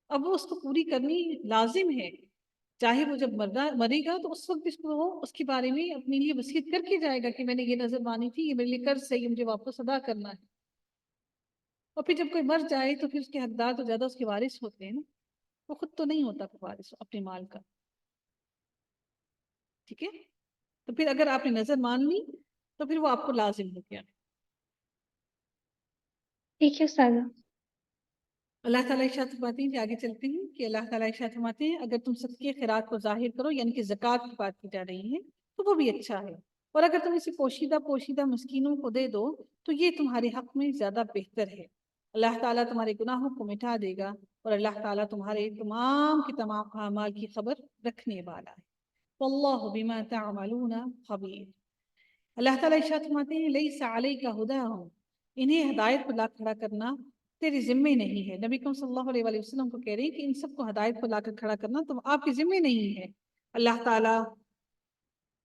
اب وہ اس کو پوری کرنی لازم ہے، چاہے وہ جب مرے گا تو اس وقت وہ اس کے بارے میں اپنے لیے وصیت کر کے جائے گا کہ میں نے یہ نظر مانی تھی، یہ میرے لیے قرض ہے، یہ مجھے واپس ادا کرنا ہے۔ اور پھر جب کوئی مر جائے تو پھر اس کے حقدار تو زیادہ اس کے وارث ہوتے ہیں نا، وہ خود تو نہیں ہوتا وارث اپنے مال کا، ٹھیک ہے۔ تو پھر اگر آپ نے نظر مان لی تو پھر وہ آپ کو لازم ہو گیا۔ ٹھیک ہے استاذہ۔ اللہ تعالیٰ ارشاد فرماتے ہیں کہ آگے چلتے ہیں کہ اللہ تعالیٰ ارشاد فرماتے ہیں اگر تم صدقے خیرات کو ظاہر کرو، یعنی کہ زکوٰۃ کی بات کی جا رہی ہے، تو وہ بھی اچھا ہے، اور اگر تم اسے پوشیدہ مسکینوں کو دے دو تو یہ تمہارے حق میں زیادہ بہتر ہے۔ اللہ تعالیٰ تمہارے گناہوں کو مٹا دے گا اور اللہ تعالیٰ تمہارے تمام اعمال کی خبر رکھنے والا ہے۔ واللہ بما تعملون خبیر۔ اللہ تعالیٰ ارشاد فرماتے ہیں لیس علیک ھداھم، انہیں ہدایت پر لا کھڑا کرنا تیرے ذمے نہیں ہے۔ نبی کریم صلی اللہ علیہ وآلہ وسلم کو کہہ رہے ہیں کہ ان سب کو ہدایت پر لا کر کھڑا کرنا تو آپ کے ذمے نہیں ہے اللہ تعالیٰ،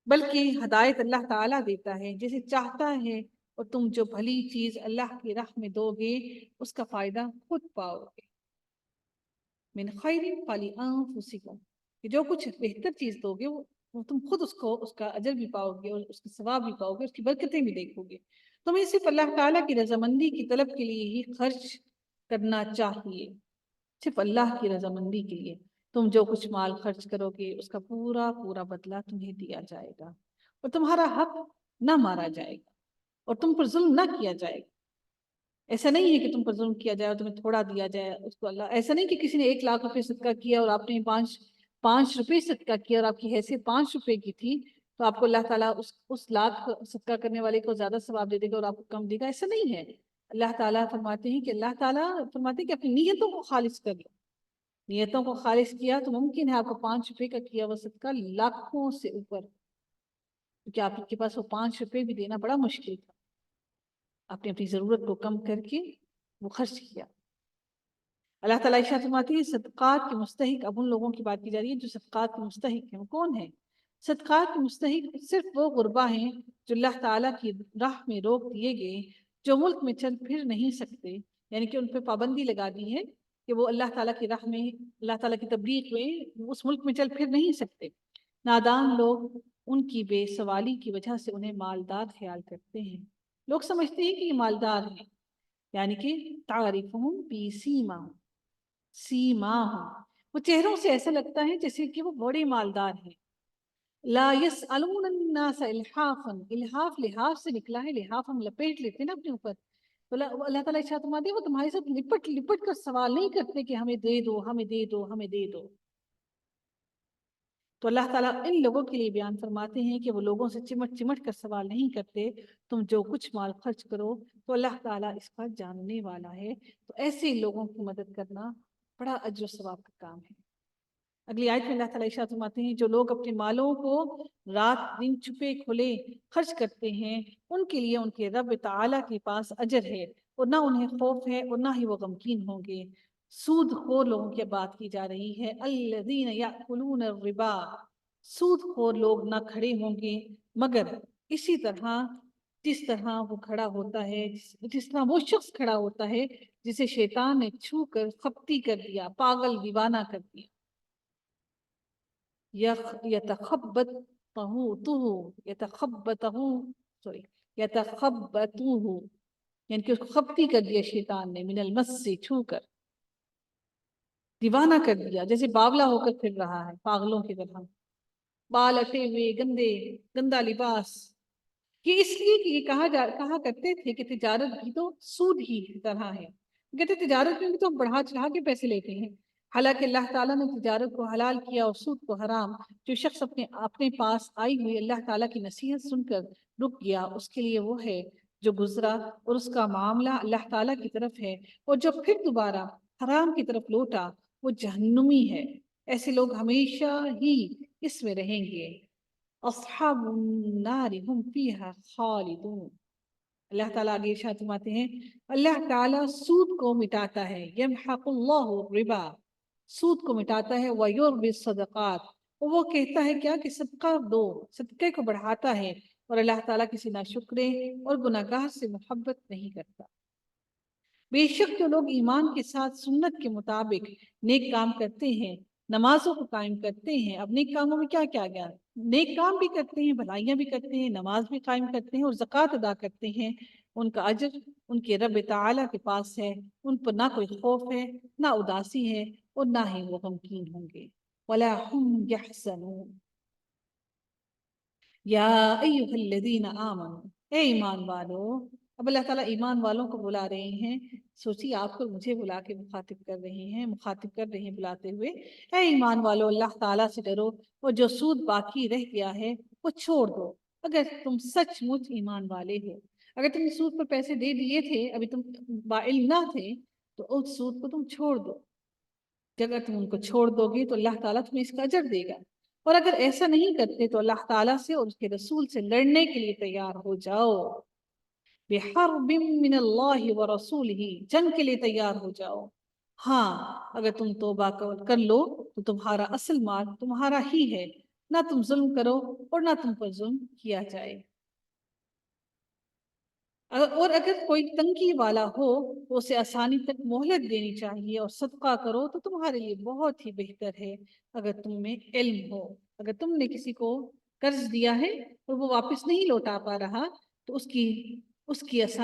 بلکہ ہدایت اللہ تعالیٰ دیتا ہے جسے چاہتا ہے، اور تم جو بھلی چیز اللہ کی راہ میں دو گے اس کا فائدہ خود پاؤ گے۔ من خیر فلانفسکم، کہ جو کچھ بہتر چیز دو گے وہ تم خود اس کا اجر بھی پاؤ گے اور اس کا ثواب بھی پاؤ گے، اس کی برکتیں بھی دیکھو گے۔ تمہیں صرف اللہ تعالیٰ کی رضامندی کی طلب کے لیے ہی خرچ کرنا چاہیے، صرف اللہ کی رضامندی کے لیے۔ تم جو کچھ مال خرچ کرو گے اس کا پورا بدلہ تمہیں دیا جائے گا، اور تمہارا حق نہ مارا جائے گا اور تم پر ظلم نہ کیا جائے گا۔ ایسا نہیں ہے کہ تم پر ظلم کیا جائے اور تمہیں تھوڑا دیا جائے اس کو اللہ، ایسا نہیں کہ کسی نے 1,00,000 روپے صدقہ کیا اور آپ نے 5 روپے صدقہ کیا اور آپ کی حیثیت 5 روپے کی تھی تو آپ کو اللہ تعالیٰ اس لاکھ صدقہ کرنے والے کو زیادہ ثواب دے دے گا اور آپ کو کم دے گا، ایسا نہیں ہے۔ اللہ تعالیٰ فرماتے ہیں کہ اپنی نیتوں کو خالص کر لو، نیتوں کو خالص کیا تو ممکن ہے آپ کو 5 روپے کا کیا وہ صدقہ لاکھوں سے اوپر، کیونکہ آپ کے پاس وہ 5 روپے بھی دینا بڑا مشکل تھا، آپ نے اپنی ضرورت کو کم کر کے وہ خرچ کیا۔ اللہ تعالیٰ ارشاد فرماتی ہے صدقات کے مستحق، اب ان لوگوں کی بات کی جا رہی ہے جو صدقات کے مستحق ہیں۔ وہ کون ہیں؟ صدقات کے مستحق صرف وہ غربا ہیں جو اللہ تعالیٰ کی راہ میں روک دیے گئے، جو ملک میں چل پھر نہیں سکتے، یعنی کہ ان پہ پابندی لگا دی ہے کہ وہ اللہ تعالیٰ کی راہ میں، اللہ تعالیٰ کی تبلیغ میں اس ملک میں چل پھر نہیں سکتے۔ نادان لوگ ان کی بے سوالی کی وجہ سے انہیں مالدار خیال کرتے ہیں، لوگ سمجھتے ہیں کہ یہ مالدار ہیں، یعنی کہ تعریفہم بسیماہم، سیماہم، وہ چہروں سے ایسا لگتا ہے جیسے کہ وہ بڑے مالدار ہیں۔ لا یسألون الناس الحافا، الحاف لحاف سے نکلا ہے، لحاف ہم لپیٹ لیتے ہیں نا اپنے اوپر، تو اللہ تعالیٰ ارشاد فرماتے ہیں وہ تمہارے ساتھ لپٹ کر سوال نہیں کرتے کہ ہمیں دے دو، ہمیں دے دو، ہمیں دے دو، تو اللہ تعالیٰ ان لوگوں کے لیے بیان فرماتے ہیں کہ وہ لوگوں سے چمٹ چمٹ کر سوال نہیں کرتے، تم جو کچھ مال خرچ کرو تو اللہ تعالیٰ اس کا جاننے والا ہے۔ تو ایسے لوگوں کی مدد کرنا بڑا اجر و ثواب کا کام ہے۔ اگلی آیت میں اللہ تعالیٰ ارشاد فرماتے ہیں جو لوگ اپنے مالوں کو رات دن چھپے کھلے خرچ کرتے ہیں ان کے لیے ان کے رب تعالیٰ کے پاس اجر ہے، اور نہ انہیں خوف ہے اور نہ ہی وہ غمگین ہوں گے۔ سود خور لوگوں کی بات کی جا رہی ہے، الذین یأکلون الربا، سود خور لوگ نہ کھڑے ہوں گے مگر اسی طرح جس طرح وہ کھڑا ہوتا ہے، جس طرح وہ شخص کھڑا ہوتا ہے جسے شیطان نے چھو کر خپتی کر دیا، پاگل دیوانہ کر دیا۔ یتخبطہ یعنی کہ اس کو خپتی کر دیا شیطان نے، من المس سے چھو کر، دیوانہ کر دیا، جیسے باولا ہو کر پھر رہا ہے پاگلوں کی طرح، بال اٹے ہوئے، گندے گندا لباس۔ یہ اس لیے کہ یہ کہا کرتے تھے کہ تجارت بھی تو سود ہی طرح ہے، کہتے تجارت میں بھی تو بڑھا چڑھا کے پیسے لیتے ہیں، حالانکہ اللہ تعالیٰ نے تجارت کو حلال کیا اور سود کو حرام۔ جو شخص اپنے پاس آئی ہوئی اللہ تعالیٰ کی نصیحت سن کر رک گیا، اس کے لیے وہ ہے جو گزرا اور اس کا معاملہ اللہ تعالیٰ کی طرف ہے، اور جو پھر دوبارہ حرام کی طرف لوٹا وہ جہنمی ہے۔ ایسے لوگ ہمیشہ ہی اس میں رہیں گے۔ اصحاب النار ہم فیہا خالدون۔ اللہ تعالیٰ آگے ارشاد فرماتے ہیں اللہ تعالیٰ سود کو مٹاتا ہے، یمحق اللہ الربا، سود کو مٹاتا ہے، ویربی الصدقات، اور وہ کہتا ہے کیا کہ صدقہ دو، صدقے کو بڑھاتا ہے، اور اللہ تعالیٰ کسی ناشکرے اور گناہگار سے محبت نہیں کرتا۔ بے شک جو لوگ ایمان کے ساتھ سنت کے مطابق نیک کام کرتے ہیں، نمازوں کو قائم کرتے ہیں، اب نیک کاموں میں کیا کیا گیا، نیک کام بھی کرتے ہیں، بھلائیاں بھی کرتے ہیں، نماز بھی قائم کرتے ہیں اور زکوٰۃ ادا کرتے ہیں، ان کا اجر ان کے رب تعالیٰ کے پاس ہے، ان پر نہ کوئی خوف ہے، نہ اداسی ہے، اور نہ ہی وہ غمگین ہوں گے۔ وَلَا هُمْ يَحْزَنُونَ۔ یا ایھا الذین آمنوا، اے ایمان والو۔ اب اللہ تعالیٰ ایمان والوں کو بلا رہے ہیں، سوچی آپ کو مجھے بلا کے مخاطب کر رہے ہیں بلاتے ہوئے، اے ایمان والو اللہ تعالیٰ سے ڈرو، اور جو سود باقی رہ گیا ہے وہ چھوڑ دو، اگر تم سچ مچ ایمان والے ہو۔ اگر تم سود پر پیسے دے دیے تھے، ابھی تم باعلم نہ تھے، تو اس سود کو تم چھوڑ دو۔ اگر تم ان کو چھوڑ دو گے تو اللہ تعالیٰ تمہیں اس کا اجر دے گا، اور اگر ایسا نہیں کرتے تو اللہ تعالیٰ سے اور اس کے رسول سے لڑنے کے لیے تیار ہو جاؤ۔ بحرب من اللہ ورسولہ، جنگ کے لیے تیار ہو جاؤ۔ ہاں اگر تم توبہ کر لو تو تمہارا اصل مال تمہارا ہی ہے، نہ تم ظلم کرو اور نہ تم پر ظلم کیا جائے۔ اور اگر کوئی تنگی والا ہو تو اسے آسانی تک مہلت دینی چاہیے، اور صدقہ کرو تو تمہارے لیے بہت ہی بہتر ہے اگر تم میں علم ہو۔ اگر تم نے کسی کو قرض دیا ہے اور وہ واپس نہیں لوٹا پا رہا تو اس کی آسانی